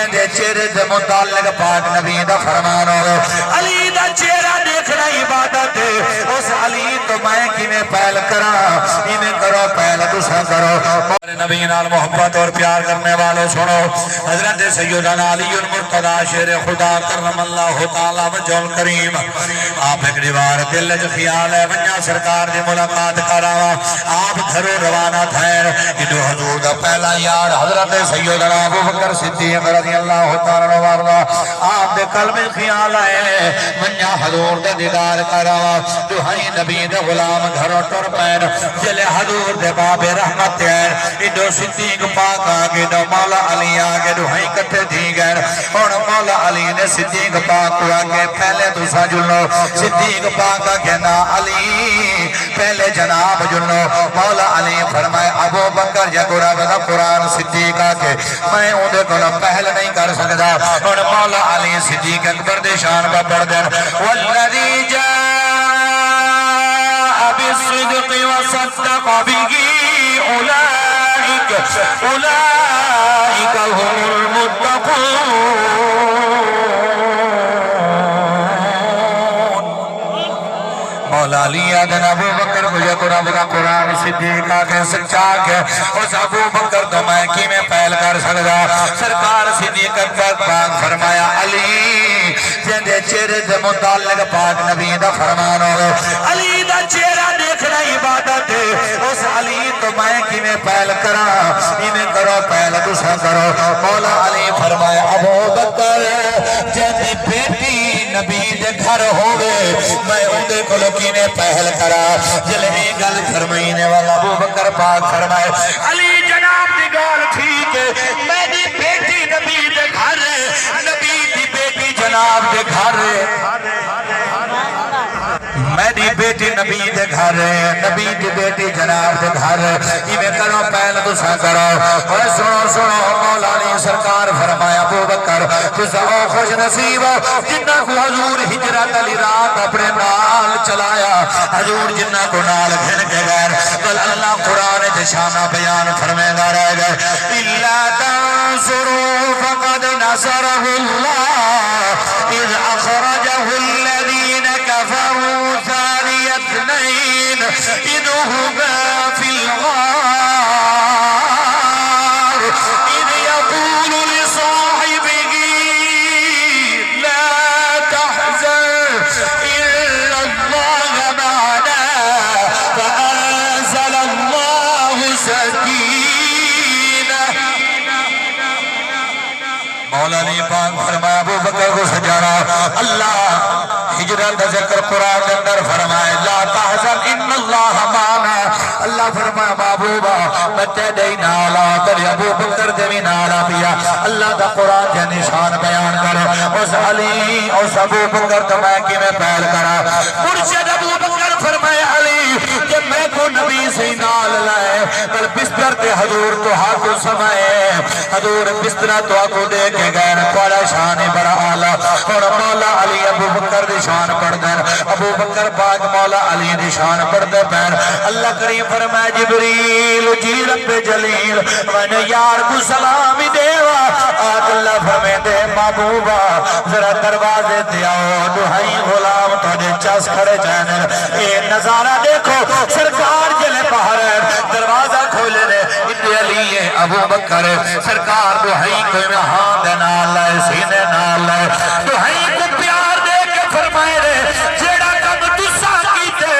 جندے چہرے دے متعلق پاک نبی دا فرمان ہو علی دا چہرہ دیکھنا عبادت ہے اس علی تو میں کیویں پہل کراں ایویں کرو پہل تساں کرو نبی نال محبت اور پیار کرنے والوں سنو حضرت سیدنا علی المرتضی شیر خدا کرم اللہ تعالی وجہ الکریم آپ ایک دیوار دل وچ خیال ہے ونجا سرکار دی ملاقات کراواں آپ گھروں روانہ تھے جدو حضور دا پہلا یار حضرت سیدنا ابو بکر صدیق رضی اللہ تعالی عنہ آپ دے قلب خیال آئے ونجا حضور دے دیدار کراواں جو ہی نبی دے غلام گھروں ٹر پین جلے حضور دے باب رحمت ہے ادو صدیق پاک آگے دو مولا علی آگے دو ہی کٹھے دی گئے اور مولا علی نے صدیق پاک کو آگے پہلے تو سا جلو صدیق پاک آگے نا علی پہلے جناب جلو مولا علی فرمائے ابو بکر یا قرآن قرآن صدیق آگے میں اندھے کو پہل نہیں کر سکتا اور مولا علی صدیق اکبر دے شان کا پڑھ دیں والذی جاء بالصدق وصدق به أولئك هم المتقون مولا علی آدن ابو بکر کو یہ قرآن صدیق آگے سچا کے اس ابو بکر تو میں کی میں پہل کر سکتا سرکار صدیق اکبر پاک فرمایا علی جندے چہرے دے متعلق پاک نبی دا فرمان ہو علی دا چہرہ دیکھنا عبادت ہے اس علی تو میں کی میں پہل کراں ایویں کرو پہل تساں کرو مولا علی فرمایا ابو بکر جندی بیٹی نبی دے گھر ہوئے میں اندے کو لکینے پہل کرا جلے گل فرمائینے والا ابو بکر پاک فرمائے علی جناب دی گال ٹھیک ہے میں دی بیٹی نبی دے گھر نبی دی بیٹی جناب دے گھر میں دی بیٹی نبی دے گھر نبی دی بیٹی جناب دے گھر ایویں کرو پہل تساں کرو اور سنو مولا علی سرکار فرمایا ابو بکر تساں خوش نصیب جنہ کو حضور ہجرت علی رات اپنے نال چلایا حضور جنہ کو نال گھن کے غیر بل اللہ قرآن جشانہ بیان فرمے گا رہ گئے إِلَّا تَنْصُرُوا فَقَدْ نَصَرَهُ اللَّهُ إِذْ أَخْرَجَهُ الَّذِينَ كَفَرُوا ثَانِيَ اثْنَيْنِ إِذْ هُمَا فِي الْغَارِ إِذْ يَقُولُ لِصَاحِبِهِ لَا تَحْزَنْ إِنَّ اللَّهَ مَعَنَا فَأَنزَلَ اللَّهُ سَكِينَهُ مولا علی پاک فرمایا ابو بکر کو سجانا اللہ ہجرت ذکر قرآن کے اندر فرمائے لا تحزن ان اللہ معنا اللہ فرمایا محبوبہ میں تیرے نالا تیرے ابو بکر دے نالا پیا اللہ دا قرآن کے نشان بیان کرو اس علی اس ابو بکر تو میں کی میں پہل کرا مرشد ابو بکر فرمائے علی کہ میں کو نبی سے نال لائے بل بستر تے حضور تو ہاتھ سمائے حضور بسترہ تو آکو دے کے گئے بڑا شان بڑا آلہ اور مولا علی ابو بکر دی شان پڑھ دیں ابو بکر پاک مولا علی دی شان پڑھ دے پین اللہ کریم فرمائے جبریل جی رب جلیل میں نے یار کو سلامی دیوا آج اللہ فرمائے دے محبوبہ ذرا دروازے دیاؤ دہائی غلام تجھے چاس کھڑے چینر اے نظارہ دیکھو سرکار جلے باہر دروازہ کھولے دے اتنے علی ابو بکر سرکار دہائی کوئی میں ہاں دے نال لائے سینے نال لائے دہائی کو پیار دے کے فرمائے دے جیڑا کم تسا کیتے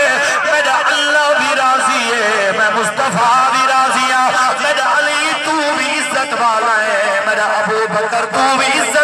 میرا اللہ بھی راضی ہے میں مصطفیٰ بھی راضی ہے میرا علی تو بھی عزت والا ہے میرا ابو بکر تو بھی عزت